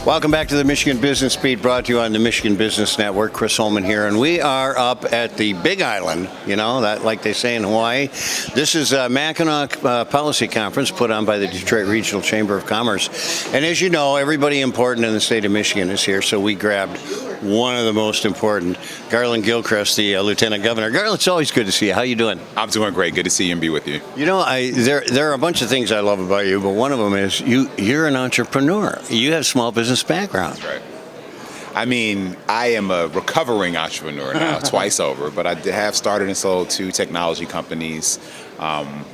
Welcome back to the Michigan Business Beat, brought to you on the Michigan Business Network. Chris Holman here, and we are up at the Big Island, that like they say in Hawaii. This is a Mackinac Policy Conference put on by the Detroit Regional Chamber of Commerce. And as you know, everybody important in the state of Michigan is here, so we grabbed one of the most important, Garlin Gilchrist, the Lieutenant Governor. Garlin, it's always good to see you. How you doing? I'm doing great. Good to see you and be with you. There are a bunch of things I love about you, but one of them is you're an entrepreneur. You have small business background. That's right. I mean, I am a recovering entrepreneur now, twice over, but I have started and sold 2 technology companies.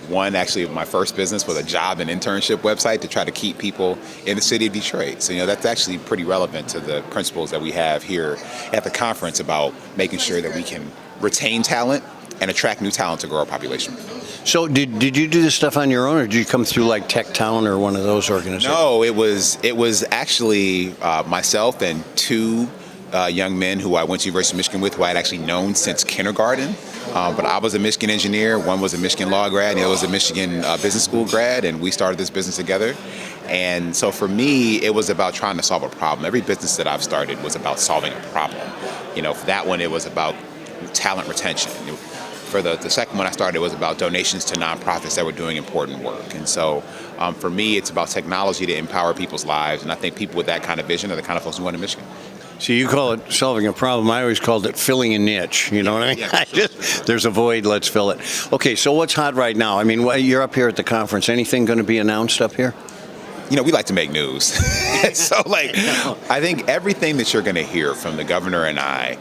One, actually, my first business was a job and internship website to try to keep people in the city of Detroit. So, that's actually pretty relevant to the principles that we have here at the conference about making sure that we can retain talent and attract new talent to grow our population. So did you do this stuff on your own, or did you come through like Tech Town or one of those organizations? No, it was actually myself and 2 young men who I went to University of Michigan with, who I had actually known since kindergarten. But I was a Michigan engineer, one was a Michigan law grad, and the other was a Michigan business school grad, and we started this business together. And so for me, it was about trying to solve a problem. Every business that I've started was about solving a problem. For that one, it was about talent retention. For the second one I started, it was about donations to nonprofits that were doing important work. And so for me, it's about technology to empower people's lives. And I think people with that kind of vision are the kind of folks we want in Michigan. So you call it solving a problem. I always called it filling a niche. You know what I mean? Yeah, there's a void, let's fill it. Okay, so what's hot right now? I mean, you're up here at the conference. Anything going to be announced up here? We like to make news. So, I think everything that you're going to hear from the governor and I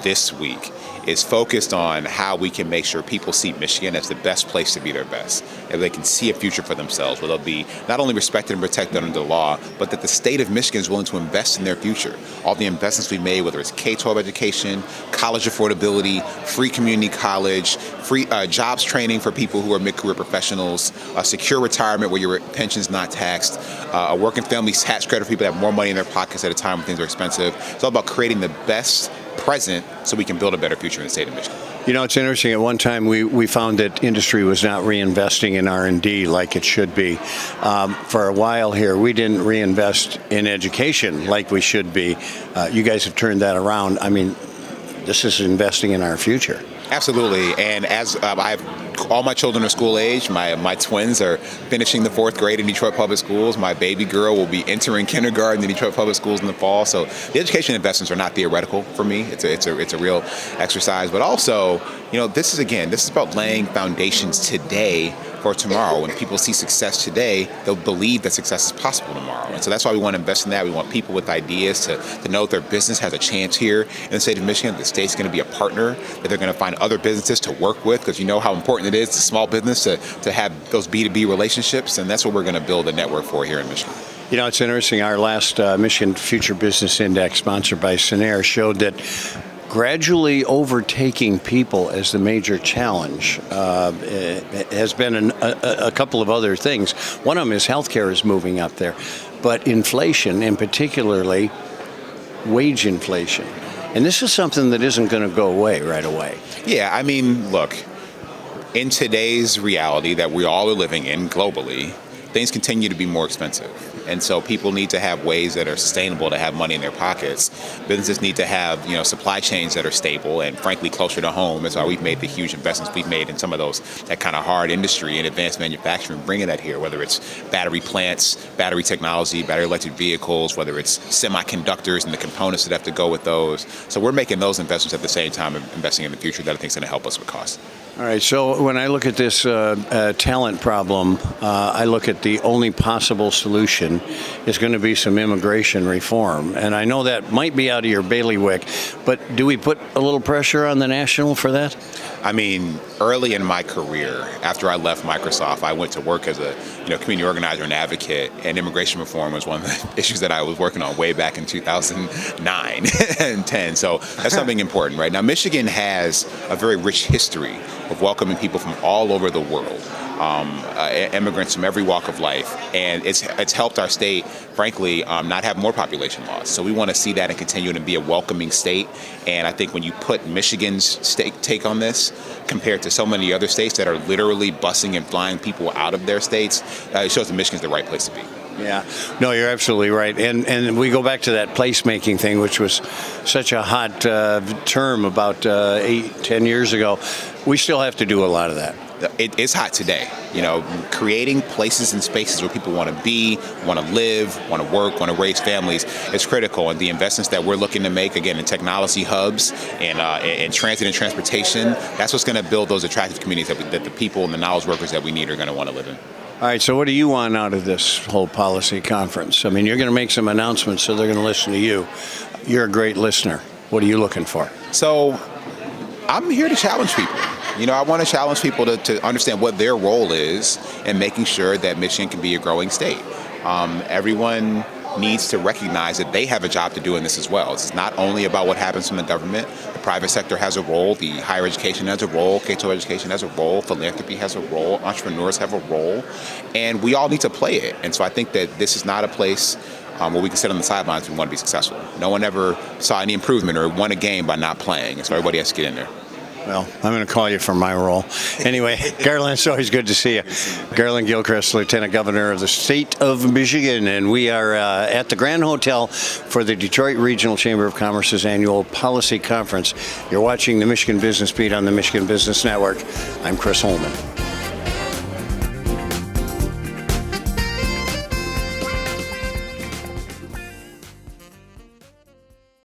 this week is focused on how we can make sure people see Michigan as the best place to be their best, and they can see a future for themselves, where they'll be not only respected and protected under the law, but that the state of Michigan is willing to invest in their future. All the investments we made, whether it's K-12 education, college affordability, free community college, free jobs training for people who are mid-career professionals, secure retirement where your pension's not taxed, a working family tax credit for people that have more money in their pockets at a time when things are expensive. It's all about creating the best present so we can build a better future in the state of Michigan. It's interesting. At one time, we found that industry was not reinvesting in R&D like it should be. For a while here, we didn't reinvest in education like we should be. You guys have turned that around. I mean, this is investing in our future. Absolutely. And as all my children are school age, my twins are finishing the 4th grade in Detroit Public Schools. My baby girl will be entering kindergarten in Detroit Public Schools in the fall. So the education investments are not theoretical for me. It's a real exercise. But also, this is about laying foundations today for tomorrow. When people see success today, they'll believe that success is possible tomorrow. And so that's why we want to invest in that. We want people with ideas to know that their business has a chance here in the state of Michigan. The state's going to be a partner, that they're going to find other businesses to work with, because you know how important it is to small business to have those B2B relationships. And that's what we're going to build a network for here in Michigan. It's interesting. Our last Michigan Future Business Index, sponsored by Sinair, showed that gradually overtaking people as the major challenge has been a couple of other things. One of them is healthcare is moving up there, but inflation, and particularly wage inflation. And this is something that isn't going to go away right away. Yeah, I mean, look, in today's reality that we all are living in globally, things continue to be more expensive. And so people need to have ways that are sustainable to have money in their pockets. Businesses need to have, supply chains that are stable and, frankly, closer to home. That's why we've made the huge investments we've made in some of that kind of hard industry and advanced manufacturing, bringing that here, whether it's battery plants, battery technology, battery electric vehicles, whether it's semiconductors and the components that have to go with those. So we're making those investments at the same time and investing in the future that I think is going to help us with costs. All right, so when I look at this talent problem, I look at the only possible solution is going to be some immigration reform. And I know that might be out of your bailiwick, but do we put a little pressure on the national for that? I mean, early in my career, after I left Microsoft, I went to work as a community organizer and advocate, and immigration reform was one of the issues that I was working on way back in 2009 and 10. So that's something important, right? Now, Michigan has a very rich history of welcoming people from all over the world. Immigrants from every walk of life, and it's helped our state, frankly, not have more population loss. So we want to see that and continue to be a welcoming state. And I think when you put Michigan's take on this compared to so many other states that are literally busing and flying people out of their states, it shows that Michigan's the right place to be. Yeah, no, you're absolutely right. And we go back to that placemaking thing, which was such a hot term about 8-10 years ago. We still have to do a lot of that. It's hot today. Creating places and spaces where people want to be, want to live, want to work, want to raise families is critical. And the investments that we're looking to make, again, in technology hubs and transit and transportation, that's what's going to build those attractive communities that the people and the knowledge workers that we need are going to want to live in. All right, so what do you want out of this whole policy conference? I mean, you're going to make some announcements, so they're going to listen to you. You're a great listener. What are you looking for? So I'm here to challenge people. I want to challenge people to understand what their role is in making sure that Michigan can be a growing state. Everyone needs to recognize that they have a job to do in this as well. It's not only about what happens from the government. The private sector has a role. The higher education has a role. K-12 education has a role. Philanthropy has a role. Entrepreneurs have a role. And we all need to play it. And so I think that this is not a place where we can sit on the sidelines and want to be successful. No one ever saw any improvement or won a game by not playing. And so everybody has to get in there. Well, I'm going to call you for my role. Anyway, Garlin, it's always good to see you. Garlin Gilchrist, Lieutenant Governor of the state of Michigan, and we are at the Grand Hotel for the Detroit Regional Chamber of Commerce's annual policy conference. You're watching the Michigan Business Beat on the Michigan Business Network. I'm Chris Holman.